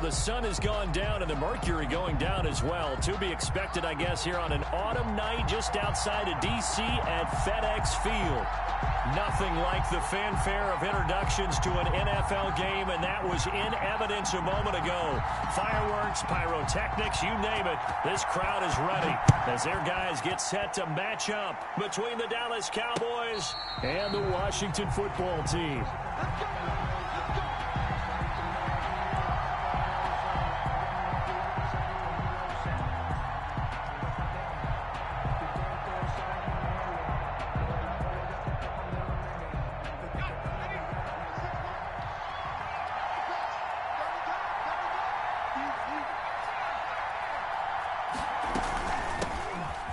The sun has gone down and the mercury going down as well. To be expected, I guess, here on an autumn night just outside of D.C. at FedEx Field. Nothing like the fanfare of introductions to an NFL game, and that was in evidence a moment ago. Fireworks, pyrotechnics, you name it. This crowd is ready as their guys get set to match up between the Dallas Cowboys and the Washington football team.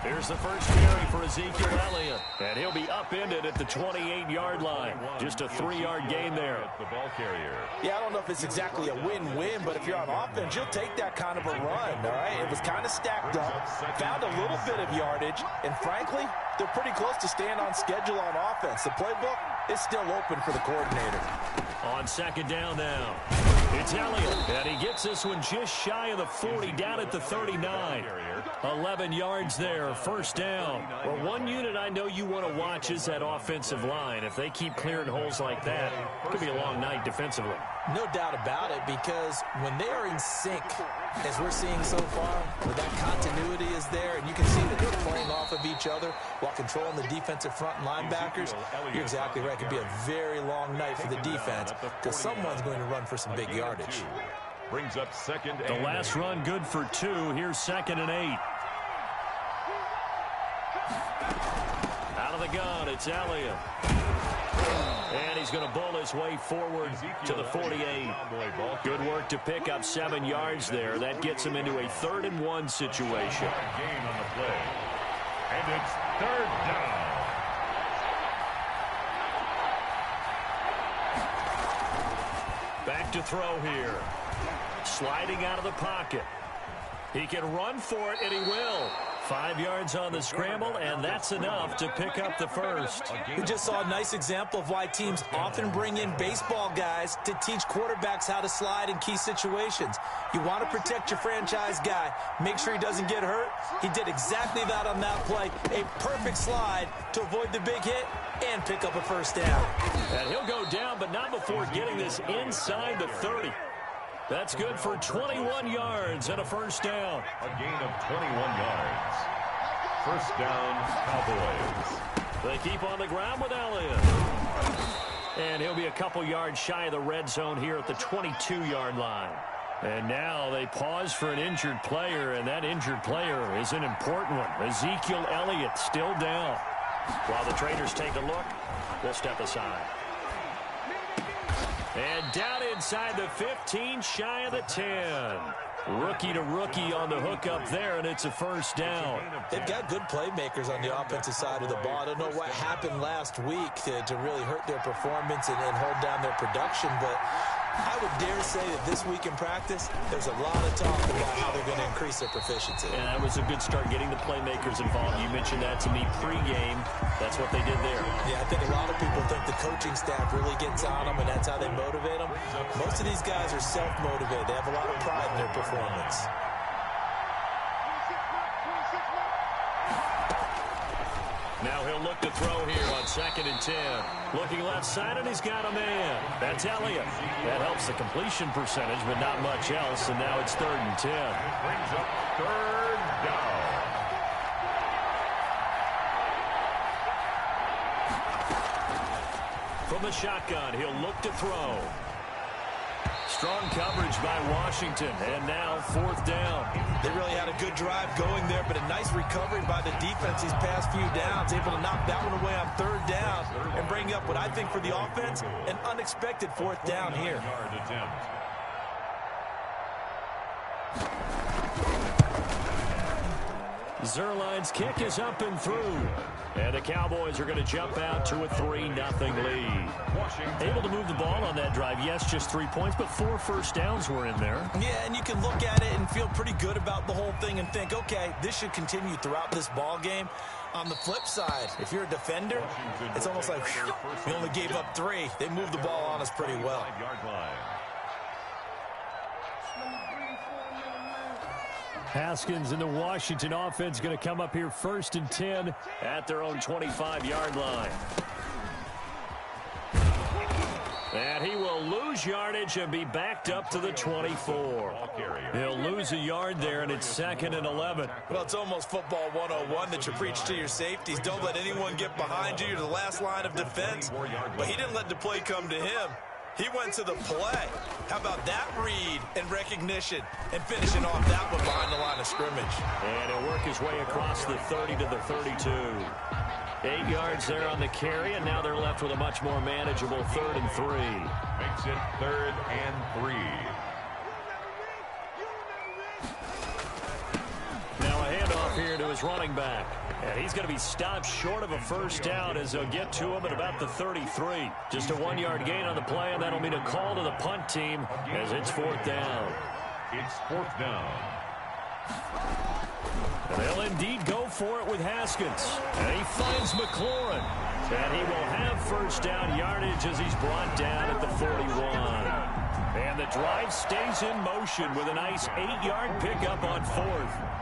Here's the first carry for Ezekiel Elliott, and he'll be upended at the 28-yard line. Just a 3-yard gain there. The ball carrier. Yeah, I don't know if it's exactly a win-win, but if you're on offense, you'll take that kind of a run, all right? It was kind of stacked up, found a little bit of yardage, and frankly, they're pretty close to staying on schedule on offense. The playbook is still open for the coordinator. On second down now, it's Elliott, and he gets this one just shy of the 40, down at the 39. 11 yards there, first down. Well, one unit I know you want to watch is that offensive line. If they keep clearing holes like that, it could be a long night defensively. No doubt about it, because when they are in sync, as we're seeing so far, where that continuity is there, and you can see that they're playing off of each other while controlling the defensive front and linebackers, you're exactly right. It could be a very long night for the defense, because someone's going to run for some big yardage. Brings up second. The last run good for 2. Here's 2nd and 8. Out of the gun, it's Elliott. And he's going to bull his way forward to the 48. Good work to pick up 7 yards there. That gets him into a 3rd and 1 situation. Gain on the play. And it's 3rd down. Back to throw here. Sliding out of the pocket. He can run for it, and he will. 5 yards on the scramble, and that's enough to pick up the first. We just saw a nice example of why teams often bring in baseball guys to teach quarterbacks how to slide in key situations. You want to protect your franchise guy. Make sure he doesn't get hurt. He did exactly that on that play. A perfect slide to avoid the big hit and pick up a first down. And he'll go down, but not before getting this inside the 30. That's good for 21 yards and a first down. A gain of 21 yards. First down, Cowboys. They keep on the ground with Elliott. And he'll be a couple yards shy of the red zone here at the 22-yard line. And now they pause for an injured player, and that injured player is an important one. Ezekiel Elliott still down. While the traders take a look, we'll step aside. And down inside the 15, shy of the 10. Rookie to rookie on the hook up there, and it's a first down. They've got good playmakers on the offensive side of the ball. I don't know what happened last week to really hurt their performance and hold down their production, but I would dare say that this week in practice, there's a lot of talk about how they're going to increase their proficiency. And that was a good start, getting the playmakers involved. You mentioned that to me pregame. That's what they did there. Yeah, I think a lot of people think the coaching staff really gets on them, and that's how they motivate them. Most of these guys are self-motivated. They have a lot of pride in their performance. Now he'll look to throw here on 2nd and 10. Looking left side, and he's got a man. That's Elliott. That helps the completion percentage, but not much else, and now it's 3rd and 10. Brings up 3rd down. From the shotgun, he'll look to throw. Strong coverage by Washington, and now 4th down. They really had a good drive going there, but a nice recovery by the defense these past few downs, able to knock that one away on 3rd down and bring up what I think for the offense, an unexpected 4th down here. Zuerlein's kick is up and through. And the Cowboys are going to jump out to a 3-0 lead. Able to move the ball on that drive. Yes, just 3 points, but 4 first downs were in there. Yeah, and you can look at it and feel pretty good about the whole thing and think, okay, this should continue throughout this ball game. On the flip side, if you're a defender, it's almost like, whew, we only gave up 3. They moved the ball on us pretty well. Haskins and the Washington offense going to come up here 1st and 10 at their own 25-yard line. And he will lose yardage and be backed up to the 24. He'll lose a yard there, and it's 2nd and 11. Well, it's almost football 101 that you preach to your safeties. Don't let anyone get behind you. You're the last line of defense. But he didn't let the play come to him. He went to the play. How about that read and recognition and finishing off that one behind the line of scrimmage? And he'll work his way across the 30 to the 32. 8 yards there on the carry, and now they're left with a much more manageable 3rd and 3. Makes it 3rd and 3. Now a handoff here to his running back. And he's going to be stopped short of a first down as they'll get to him at about the 33. Just a 1-yard gain on the play, and that'll mean a call to the punt team as it's 4th down. It's 4th down. And they'll indeed go for it with Haskins. And he finds McLaurin. And he will have first down yardage as he's brought down at the 41. And the drive stays in motion with a nice 8-yard pickup on 4th.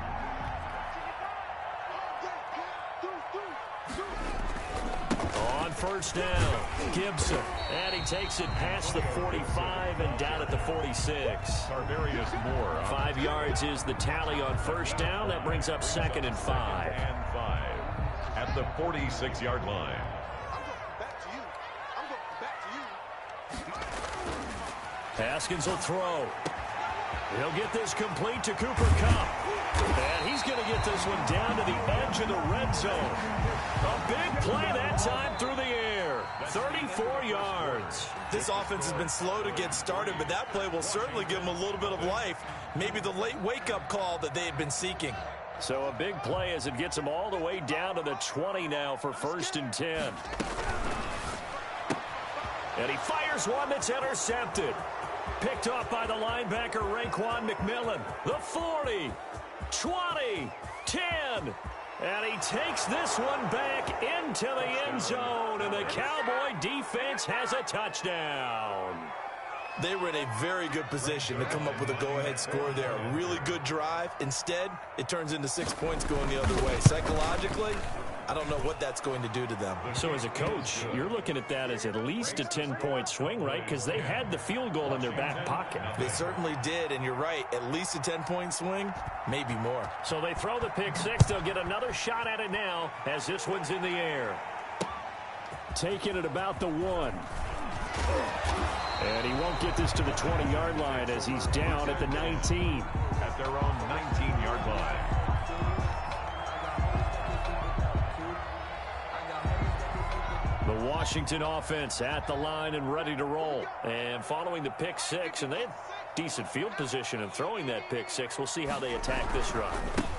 On first down, Gibson. And he takes it past the 45 and down at the 46. Tarvarius Moore. 5 yards is the tally on first down. That brings up 2nd and 5. And 5 at the 46-yard line. Haskins will throw. He'll get this complete to Cooper Kupp. And he's going to get this one down to the edge of the red zone. A big play that time through the air. 34 yards. This offense has been slow to get started, but that play will certainly give them a little bit of life. Maybe the late wake-up call that they had been seeking. So a big play as it gets them all the way down to the 20 now for 1st and 10. And he fires one that's intercepted. Picked off by the linebacker, Raekwon McMillan. The 40, 20, 10. And he takes this one back into the end zone. And the Cowboy defense has a touchdown. They were in a very good position to come up with a go-ahead score there. A really good drive. Instead, it turns into 6 points going the other way. Psychologically, I don't know what that's going to do to them. So as a coach, you're looking at that as at least a 10-point swing, right? Because they had the field goal in their back pocket. They certainly did, and you're right. At least a 10-point swing, maybe more. So they throw the pick six. They'll get another shot at it now as this one's in the air. Taking it about the 1. And he won't get this to the 20-yard line as he's down at the 19. At their own 19-yard line. The Washington offense at the line and ready to roll. And following the pick six, and they had decent field position in throwing that pick six. We'll see how they attack this run.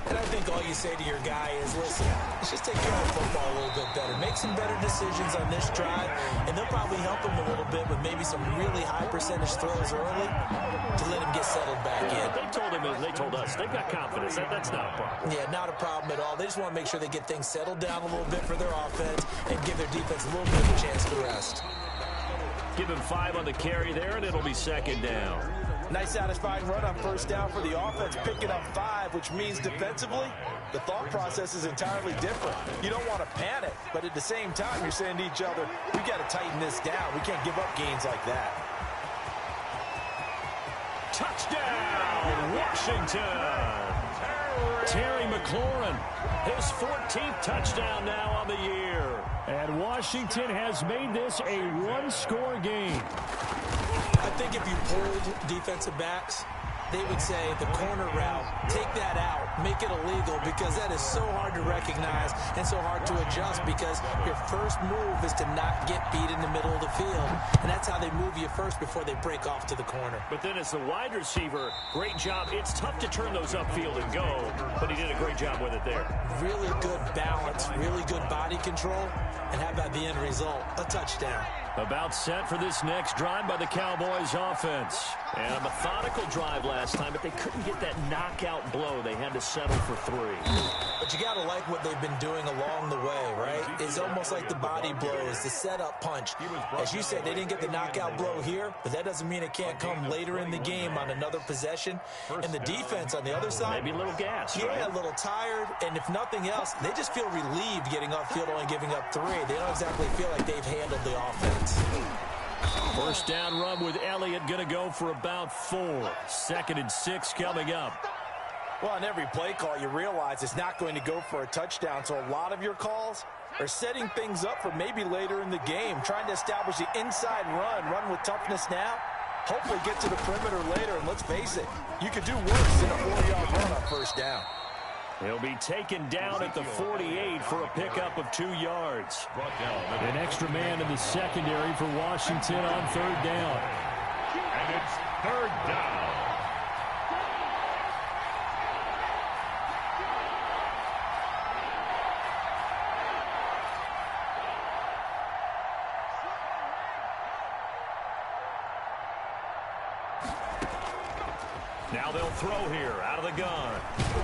And I think all you say to your guy is, listen, let's just take care of the football a little bit better. Make some better decisions on this drive, and they'll probably help him a little bit with maybe some really high percentage throws early to let him get settled back in. They told him, and they told us, they've got confidence. That's not a problem. Yeah, not a problem at all. They just want to make sure they get things settled down a little bit for their offense and give their defense a little bit of a chance to rest. Give him 5 on the carry there, and it'll be 2nd down. Nice satisfying run on first down for the offense, picking up 5, which means defensively, the thought process is entirely different. You don't want to panic, but at the same time, you're saying to each other, we've got to tighten this down. We can't give up gains like that. Touchdown, Washington! Terry McLaurin, his 14th touchdown now on the year. And Washington has made this a one-score game. I think if you polled defensive backs, they would say the corner route, take that out, make it illegal, because that is so hard to recognize and so hard to adjust, because your first move is to not get beat in the middle of the field. And that's how they move you first before they break off to the corner. But then as the wide receiver, great job. It's tough to turn those upfield and go, but he did a great job with it there. Really good balance, really good body control, and how about the end result? A touchdown. About set for this next drive by the Cowboys offense. And a methodical drive last time, but they couldn't get that knockout blow. They had to settle for 3. But you got to like what they've been doing along the way, right? It's almost like the body blows, the setup punch. As you said, they didn't get the knockout blow here, but that doesn't mean it can't come later in the game on another possession. And the defense on the other side, maybe a little gas, yeah, right? A little tired. And if nothing else, they just feel relieved getting off field only giving up 3. They don't exactly feel like they've handled the offense. First down run with Elliott going to go for about 4. 2nd and 6 coming up. Well, on every play call, you realize it's not going to go for a touchdown. So a lot of your calls are setting things up for maybe later in the game, trying to establish the inside run with toughness now, hopefully get to the perimeter later. And let's face it, you could do worse than a 4-yard run on first down. He'll be taken down at the 48 for a pickup of 2 yards. An extra man in the secondary for Washington on 3rd down. And it's 3rd down. Now they'll throw here out of the gun.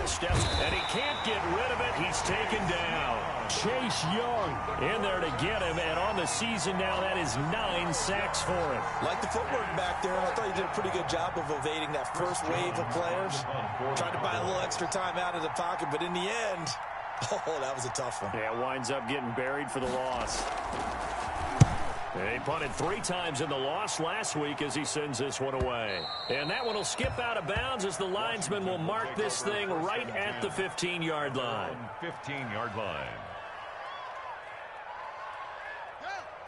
Steps, and he can't get rid of it. He's taken down. Chase Young in there to get him, and on the season now, that is 9 sacks for him. Like the footwork back there, I thought he did a pretty good job of evading that first wave of players. Tried to buy a little extra time out of the pocket, but in the end, oh, that was a tough one. Yeah, winds up getting buried for the loss. He punted 3 times in the loss last week as he sends this one away. And that one will skip out of bounds as the linesman will mark this thing right at the 15-yard line. 15-yard line.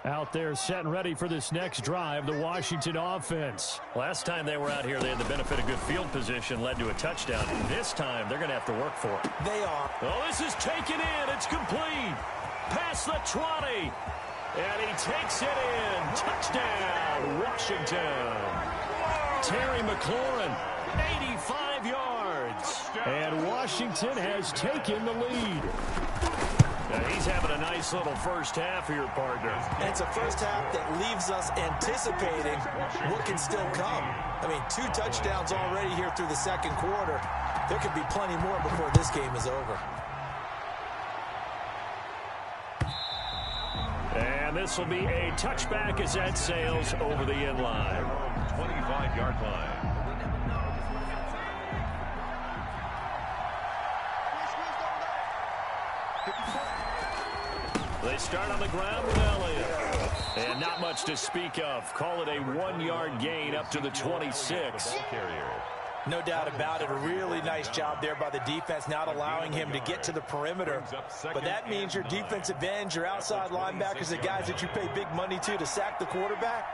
Out there set and ready for this next drive, the Washington offense. Last time they were out here, they had the benefit of good field position, led to a touchdown. This time, they're going to have to work for it. They are. Oh, this is taken in. It's complete. Past the 20. And he takes it in. Touchdown, Washington. Terry McLaurin, 85 yards. And Washington has taken the lead. Now he's having a nice little first half here, partner. And it's a first half that leaves us anticipating what can still come. I mean, 2 touchdowns already here through the second quarter. There could be plenty more before this game is over. And this will be a touchback as that sails over the end line. 25-yard line. They start on the ground with Elliott. And not much to speak of. Call it a 1-yard gain up to the 26. No doubt about it. A really nice job there by the defense, not allowing him to get to the perimeter. But that means your defensive ends, your outside linebackers, the guys that you pay big money to sack the quarterback,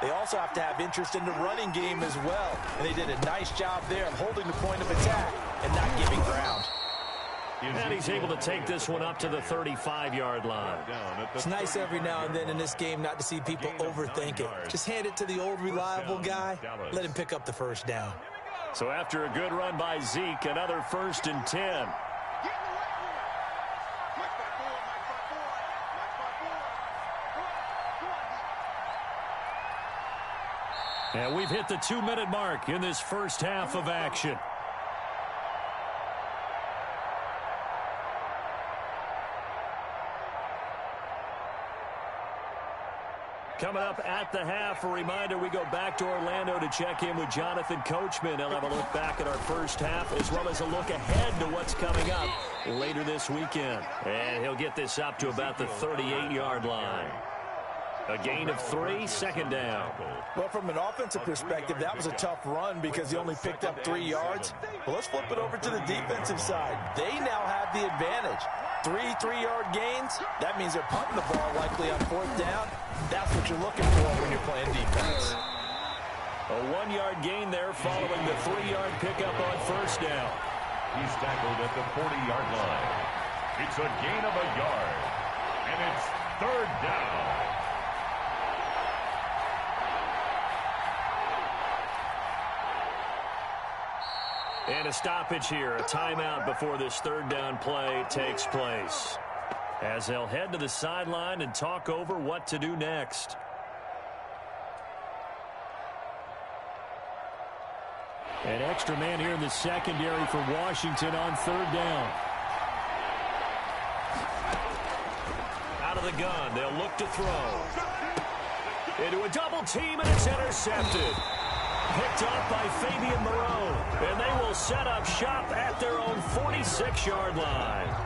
they also have to have interest in the running game as well. And they did a nice job there of holding the point of attack and not giving ground. And he's able to take this one up to the 35-yard line. It's nice every now and then in this game not to see people overthink it. Just hand it to the old reliable guy. Let him pick up the first down. So after a good run by Zeke, another 1st and 10. And we've hit the 2-minute mark in this first half of action. Coming up at the half, a reminder, we go back to Orlando to check in with Jonathan Coachman. He'll have a look back at our first half as well as a look ahead to what's coming up later this weekend. And he'll get this up to about the 38-yard line. A gain of 3, 2nd down. Well, from an offensive perspective, that was a tough run because he only picked up 3 yards. Well, let's flip it over to the defensive side. They now have the advantage. 3 3-yard gains, that means they're punting the ball likely on 4th down. That's what you're looking for when you're playing defense. A 1-yard gain there following the 3-yard pickup on 1st down. He's tackled at the 40-yard line. It's a gain of a yard. And it's 3rd down. And a stoppage here, a timeout before this 3rd down play takes place. As they'll head to the sideline and talk over what to do next. An extra man here in the secondary for Washington on third down. Out of the gun, they'll look to throw. Into a double team, and it's intercepted. Picked up by Fabian Moreau, and they will set up shop at their own 46-yard line.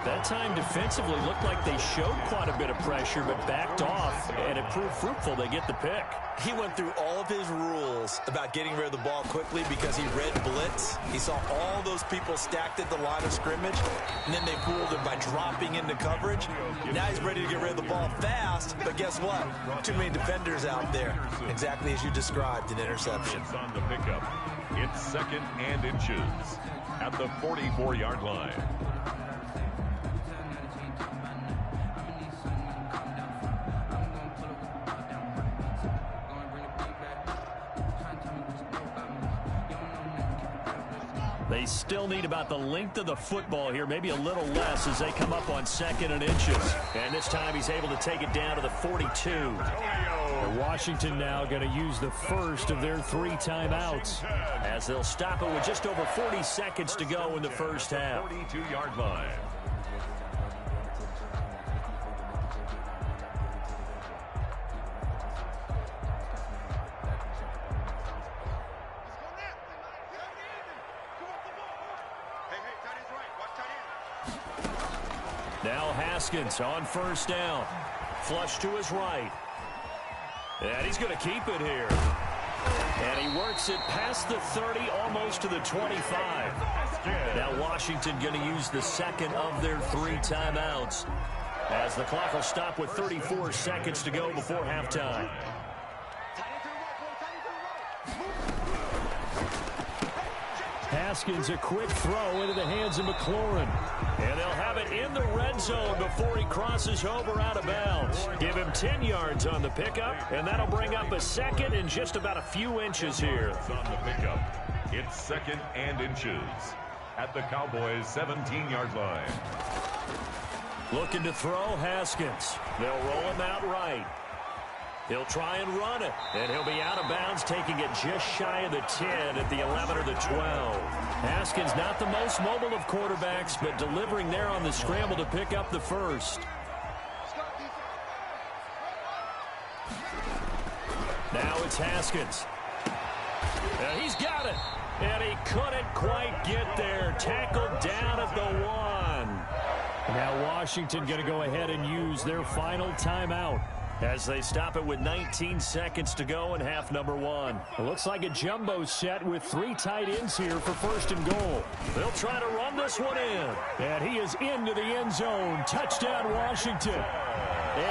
That time defensively looked like they showed quite a bit of pressure, but backed off, and it proved fruitful. They get the pick. He went through all of his rules about getting rid of the ball quickly because he read blitz. He saw all those people stacked at the line of scrimmage, and then they fooled him by dropping into coverage. Now he's ready to get rid of the ball fast, but guess what? Too many defenders out there. Exactly as you described, an interception. On the pickup. It's 2nd and inches at the 44-yard line. They still need about the length of the football here, maybe a little less as they come up on 2nd and inches. And this time he's able to take it down to the 42. And Washington now going to use the first of their 3 timeouts as they'll stop it with just over 40 seconds to go in the first half. 42-yard line. Now Haskins on first down. Flush to his right. And he's going to keep it here. And he works it past the 30, almost to the 25. Now Washington going to use the second of their 3 timeouts as the clock will stop with 34 seconds to go before halftime. Haskins, a quick throw into the hands of McLaurin. And they'll have it in the red zone before he crosses over out of bounds. Give him 10 yards on the pickup, and that'll bring up a second in just about a few inches here. On the pickup, it's 2nd and inches at the Cowboys' 17-yard line. Looking to throw Haskins. They'll roll him out right. He'll try and run it, and he'll be out of bounds, taking it just shy of the 10 at the 11 or the 12. Haskins not the most mobile of quarterbacks, but delivering there on the scramble to pick up the first. Now it's Haskins. And he's got it, and he couldn't quite get there. Tackled down at the 1. Now Washington going to go ahead and use their final timeout as they stop it with 19 seconds to go in half number 1. It looks like a jumbo set with 3 tight ends here for first and goal. They'll try to run this one in. And he is into the end zone. Touchdown, Washington.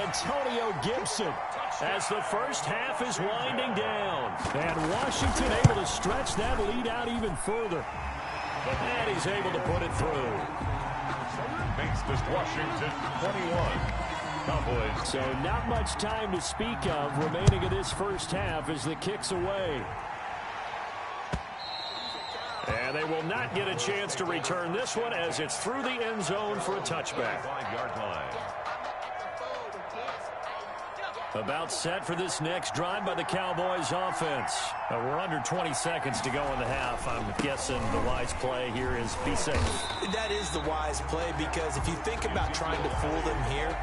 Antonio Gibson as the first half is winding down. And Washington able to stretch that lead out even further. And he's able to put it through. Makes this Washington 21. Cowboys. So not much time to speak of remaining in this first half as the kick's away. And they will not get a chance to return this one as it's through the end zone for a touchback. 5-yard line. About set for this next drive by the Cowboys offense. We're under 20 seconds to go in the half. I'm guessing the wise play here is be safe. That is the wise play because if you think about trying to fool them here,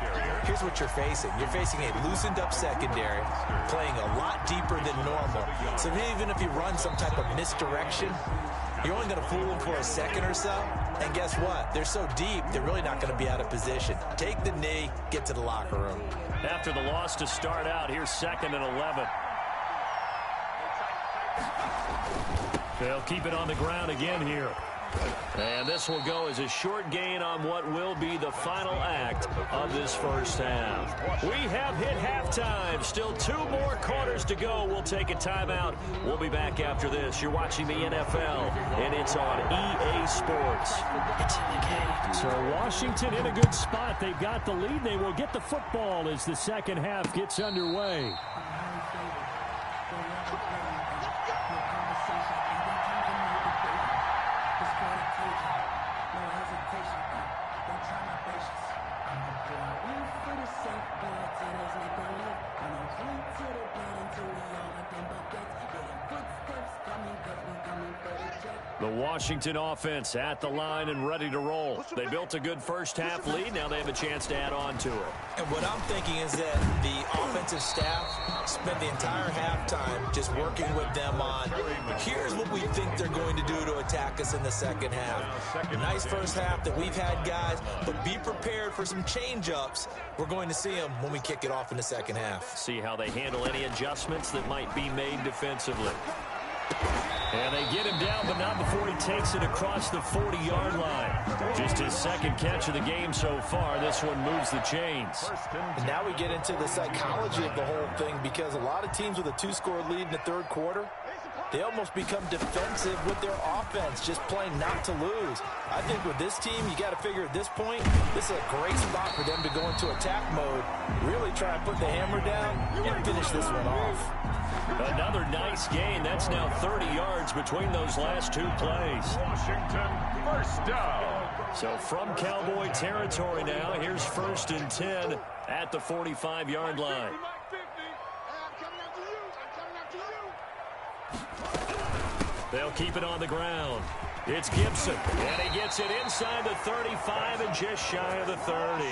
here's what you're facing. You're facing a loosened up secondary, playing a lot deeper than normal. So even if you run some type of misdirection, you're only going to fool them for a second or so. And guess what? They're so deep, they're really not going to be out of position. Take the knee, get to the locker room. After the loss to start out, here's 2nd and 11. They'll keep it on the ground again here. And this will go as a short gain on what will be the final act of this first half. We have hit halftime. Still 2 more quarters to go. We'll take a timeout. We'll be back after this. You're watching the NFL, and it's on EA Sports. It's in the cage. So Washington in a good spot. They've got the lead. They will get the football as the second half gets underway. The Washington offense at the line and ready to roll. They built a good first-half lead. Now they have a chance to add on to it. And what I'm thinking is that the offensive staff spent the entire halftime just working with them on, here's what we think they're going to do to attack us in the second half. A nice first half that we've had, guys, but be prepared for some change-ups. We're going to see them when we kick it off in the second half. See how they handle any adjustments that might be made defensively. And they get him down, but not before he takes it across the 40-yard line. Just his second catch of the game so far. This one moves the chains. And now we get into the psychology of the whole thing, because a lot of teams with a 2-score lead in the third quarter, they almost become defensive with their offense, just playing not to lose. I think with this team, you got to figure at this point, this is a great spot for them to go into attack mode, really try and put the hammer down and finish this one off. Another nice gain. That's now 30 yards between those last two plays. Washington, first down. So from Cowboy territory now, here's 1st and 10 at the 45-yard line. They'll keep it on the ground. It's Gibson, and he gets it inside the 35 and just shy of the 30.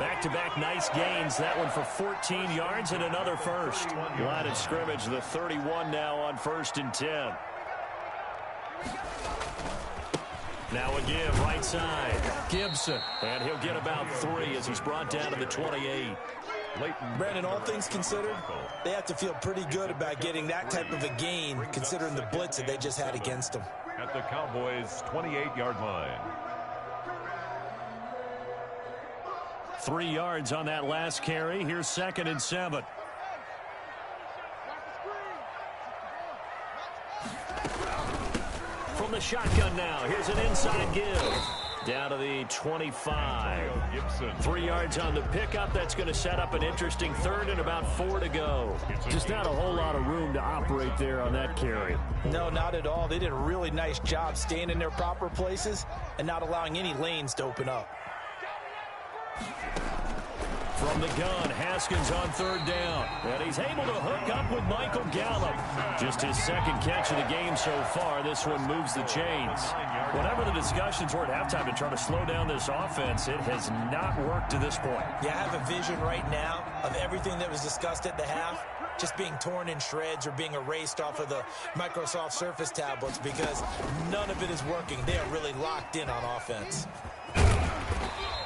Back-to-back nice gains. That one for 14 yards and another first. Line of scrimmage, the 31 now on 1st and 10. Now a give, right side. Gibson, and he'll get about 3 as he's brought down to the 28. Brandon, all things considered, they have to feel pretty good about getting that type of a gain, considering the blitz that they just had against them. At the Cowboys' 28-yard line. 3 yards on that last carry. Here's 2nd and 7. From the shotgun now. Here's an inside give. Down to the 25. Gibson. 3 yards on the pickup. That's going to set up an interesting third and about 4 to go. Just not a whole lot of room to operate there on that carry. No, not at all. They did a really nice job staying in their proper places and not allowing any lanes to open up. From the gun, Haskins on 3rd down. And he's able to hook up with Michael Gallup. Just his second catch of the game so far. This one moves the chains. Whatever the discussions were at halftime to try to slow down this offense, it has not worked to this point. Yeah, I have a vision right now of everything that was discussed at the half just being torn in shreds or being erased off of the Microsoft Surface tablets, because none of it is working. They are really locked in on offense.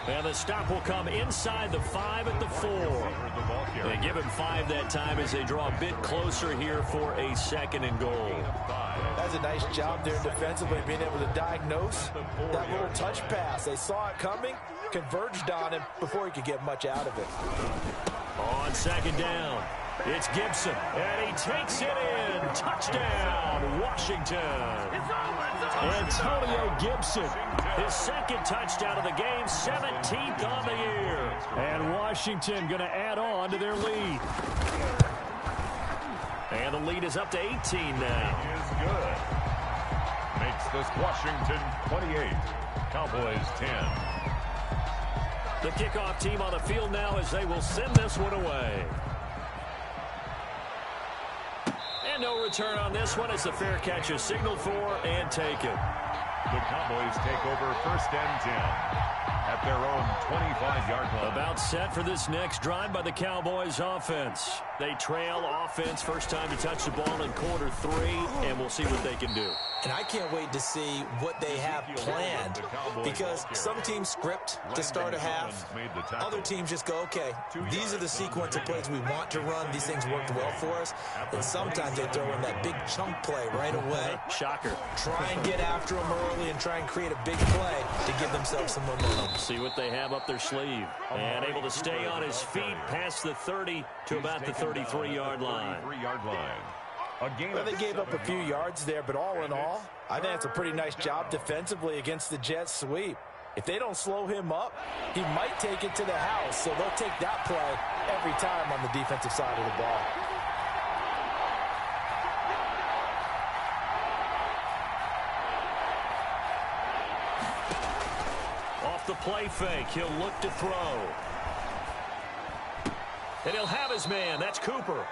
And the stop will come inside the 5 at the 4. They give him 5 that time as they draw a bit closer here for a 2nd and goal. That's a nice job there defensively, being able to diagnose that little touch pass. They saw it coming, converged on him before he could get much out of it. On 2nd down, it's Gibson, and he takes it in. Touchdown, Washington. Antonio Gibson, his 2nd touchdown of the game, 17th on the year. And Washington going to add on to their lead. And the lead is up to 18 now. Is good. Makes this Washington 28. Cowboys 10. The kickoff team on the field now as they will send this one away. And no return on this one as the fair catch is signaled for and taken. The Cowboys take over 1st and 10 at their own 25-yard line. About set for this next drive by the Cowboys offense. They trail offense, first time to touch the ball in quarter 3, and we'll see what they can do. And I can't wait to see what they have planned, because some teams script to start a half. Other teams just go, okay, these are the sequence of plays we want to run. These things worked well for us. And sometimes they throw in that big chunk play right away. Shocker. Try and get after them early and try and create a big play to give themselves some momentum. See what they have up their sleeve. And able to stay on his feet past the 30 to about the 33-yard line. Well, they gave up a few yards there, but all in all, I think it's a pretty nice job defensively against the Jets sweep. If they don't slow him up, he might take it to the house, so they'll take that play every time on the defensive side of the ball. Off the play fake, he'll look to throw. And he'll have his man. That's Cooper.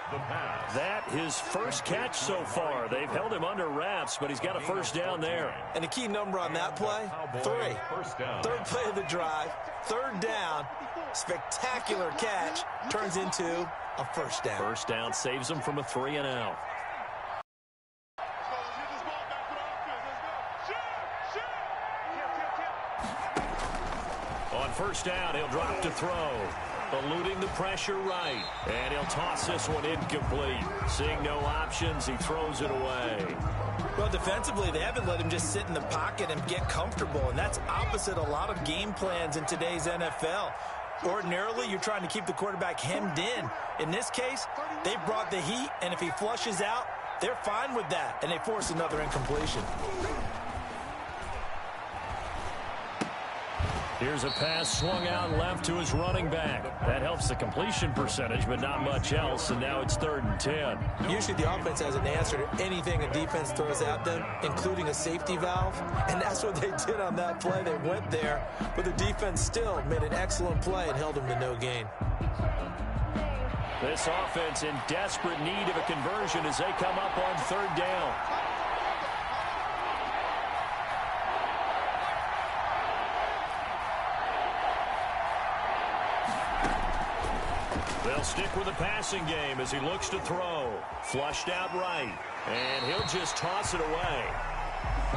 That his first catch so far. They've held him under wraps, but he's got a first down there. And the key number on that play, 3. Third play of the drive, third down, spectacular catch, turns into a first down. First down saves him from a 3-and-out. On first down, he'll drop to throw. Eluding the pressure right. And he'll toss this one incomplete. Seeing no options, he throws it away. Well, defensively, they haven't let him just sit in the pocket and get comfortable, and that's opposite a lot of game plans in today's NFL. Ordinarily, you're trying to keep the quarterback hemmed in. In this case, they brought the heat, and if he flushes out, they're fine with that, and they force another incompletion. Here's a pass swung out left to his running back. That helps the completion percentage, but not much else, and now it's 3rd and 10. Usually the offense has an answer to anything a defense throws at them, including a safety valve, and that's what they did on that play. They went there, but the defense still made an excellent play and held them to no gain. This offense in desperate need of a conversion as they come up on 3rd down. They'll stick with the passing game as he looks to throw. Flushed out right. And he'll just toss it away.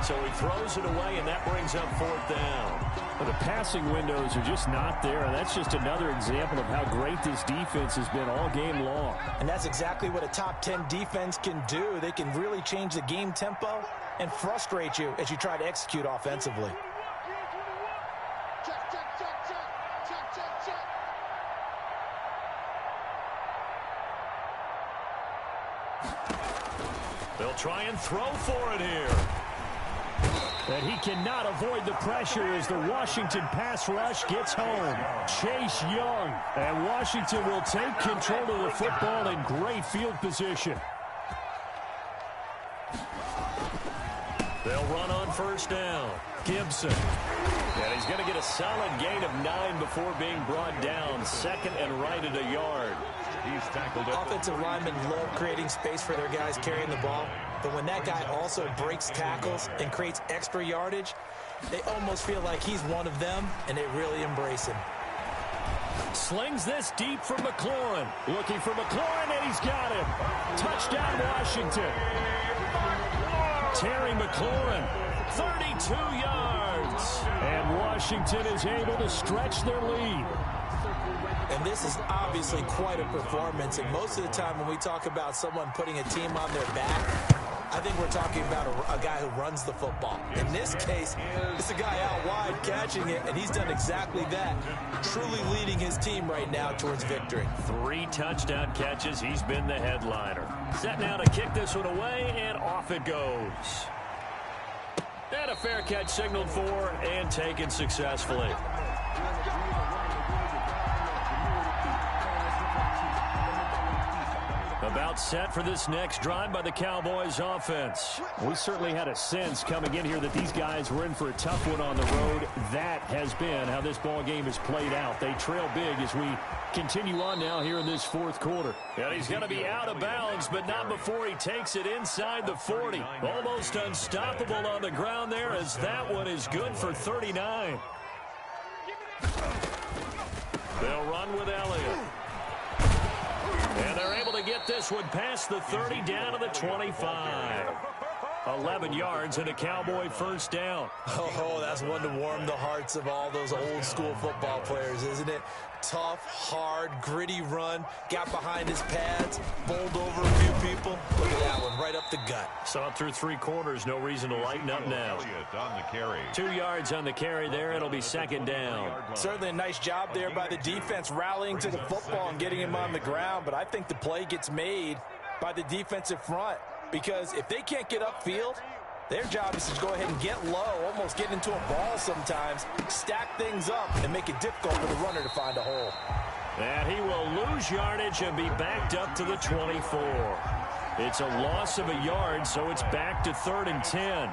So he throws it away, and that brings up 4th down. Well, the passing windows are just not there. And that's just another example of how great this defense has been all game long. And that's exactly what a top 10 defense can do. They can really change the game tempo and frustrate you as you try to execute offensively. They'll try and throw for it here. And he cannot avoid the pressure as the Washington pass rush gets home. Chase Young. And Washington will take control of the football in great field position. They'll run on first down. Gibson. And he's going to get a solid gain of 9 before being brought down. 2nd and right at a yard. He's tackled. Offensive linemen love creating space for their guys carrying the ball, but when that guy also breaks tackles and creates extra yardage, they almost feel like he's one of them, and they really embrace him. Slings this deep for McLaurin. Looking for McLaurin, and he's got him. Touchdown, Washington. Terry McLaurin, 32 yards. And Washington is able to stretch their lead. And this is obviously quite a performance. And most of the time when we talk about someone putting a team on their back, I think we're talking about a guy who runs the football. In this case, it's a guy out wide catching it, and he's done exactly that, truly leading his team right now towards victory. 3 touchdown catches. He's been the headliner. Set now to kick this one away, and off it goes. And a fair catch signaled for and taken successfully. About set for this next drive by the Cowboys offense. We certainly had a sense coming in here that these guys were in for a tough one on the road. That has been how this ball game has played out. They trail big as we continue on now here in this 4th quarter. And he's going to be out of bounds, but not before he takes it inside the 40. Almost unstoppable on the ground there as that one is good for 39. They'll run with Elliott. And they're able to get this one past the 30 down to the 25. 11 yards and a Cowboy first down. Oh, that's one to warm the hearts of all those old school football players, isn't it? Tough, hard, gritty run. Got behind his pads, bowled over a few people. Look at that one, right up the gut. Saw it through 3 quarters. No reason to lighten up now. 2 yards on the carry there. It'll be 2nd down. Certainly a nice job there by the defense rallying to the football and getting him on the ground. But I think the play gets made by the defensive front. Because if they can't get upfield, their job is to go ahead and get low, almost get into a ball sometimes, stack things up, and make it difficult for the runner to find a hole. And he will lose yardage and be backed up to the 24. It's a loss of a yard, so it's back to 3rd and 10.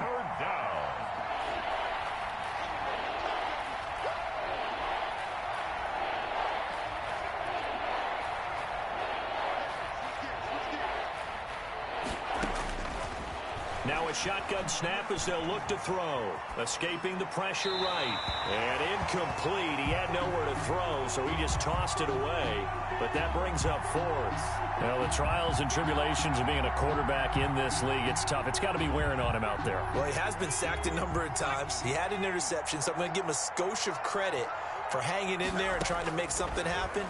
Now a shotgun snap as they'll look to throw. Escaping the pressure right. And incomplete. He had nowhere to throw, so he just tossed it away. But that brings up fourth. Well, the trials and tribulations of being a quarterback in this league, it's tough. It's got to be wearing on him out there. Well, he has been sacked a number of times. He had an interception, so I'm going to give him a skosh of credit for hanging in there and trying to make something happen,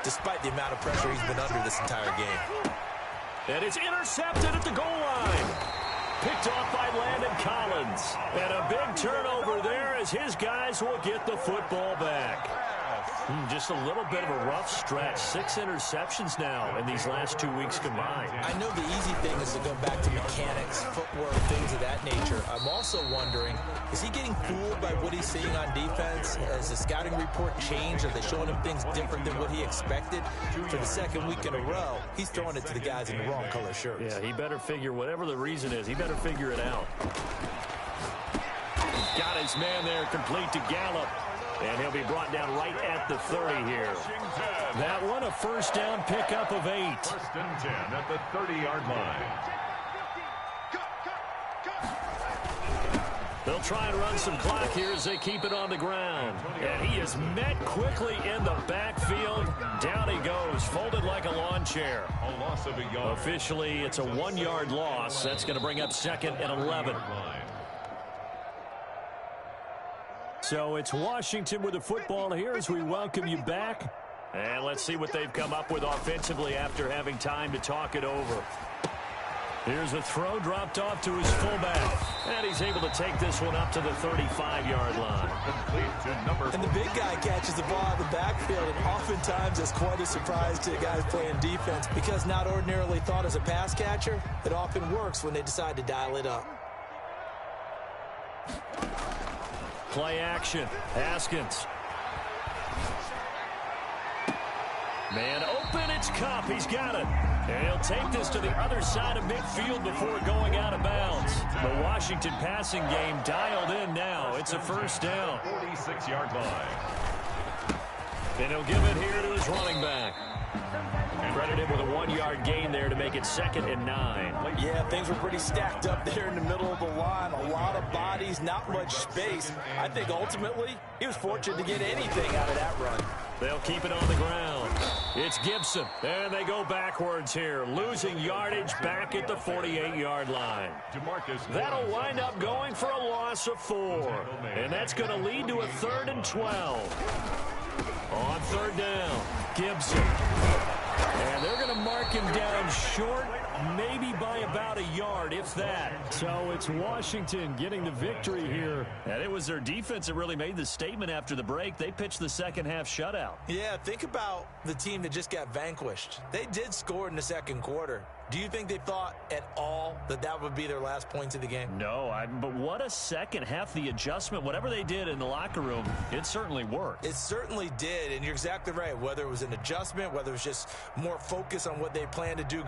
despite the amount of pressure he's been under this entire game. And it's intercepted at the goal line. Picked off by Landon Collins. And a big turnover there as his guys will get the football back. Just a little bit of a rough stretch. 6 interceptions now in these last 2 weeks combined. I know the easy thing is to go back to mechanics, footwork, things of that nature. I'm also wondering, is he getting fooled by what he's seeing on defense? Has the scouting report changed? Are they showing him things different than what he expected? For the second week in a row, he's throwing it to the guys in the wrong color shirts. Yeah, he better figure, whatever the reason is, he better figure it out. He's got his man there, complete to Gallup. And he'll be brought down right at the 30 here. That one, a first down pickup of 8. 1st and 10 at the 30-yard line. They'll try and run some clock here as they keep it on the ground. And he is met quickly in the backfield. Down he goes, folded like a lawn chair. A loss of a yard. Officially, it's a 1-yard loss. That's going to bring up 2nd and 11. So it's Washington with the football here as we welcome you back. And let's see what they've come up with offensively after having time to talk it over. Here's a throw dropped off to his fullback. And he's able to take this one up to the 35-yard line. And the big guy catches the ball out of the backfield, and oftentimes that's quite a surprise to guys playing defense because not ordinarily thought as a pass catcher, it often works when they decide to dial it up. Play action. Haskins. Man open, it's Kupp. He's got it. And he'll take this to the other side of midfield before going out of bounds. The Washington passing game dialed in now. It's a first down. 46-yard line. And he'll give it here to his running back. Credit him with a 1-yard gain there to make it 2nd and 9. Yeah, things were pretty stacked up there in the middle of the line. A lot of bodies, not much space. I think ultimately he was fortunate to get anything out of that run. They'll keep it on the ground. It's Gibson. And they go backwards here, losing yardage back at the 48-yard line. That'll wind up going for a loss of 4. And that's going to lead to a 3rd and 12. On 3rd down, Gibson. And they're going to mark him down short, maybe by about a yard, if that. So it's Washington getting the victory here. And it was their defense that really made the statement after the break. They pitched the second half shutout. Yeah, think about the team that just got vanquished. They did score in the second quarter. Do you think they thought at all that that would be their last points of the game? No, but what a second half. The adjustment, whatever they did in the locker room, it certainly worked. It certainly did, and you're exactly right. Whether it was an adjustment, whether it was just more focus on what they planned to do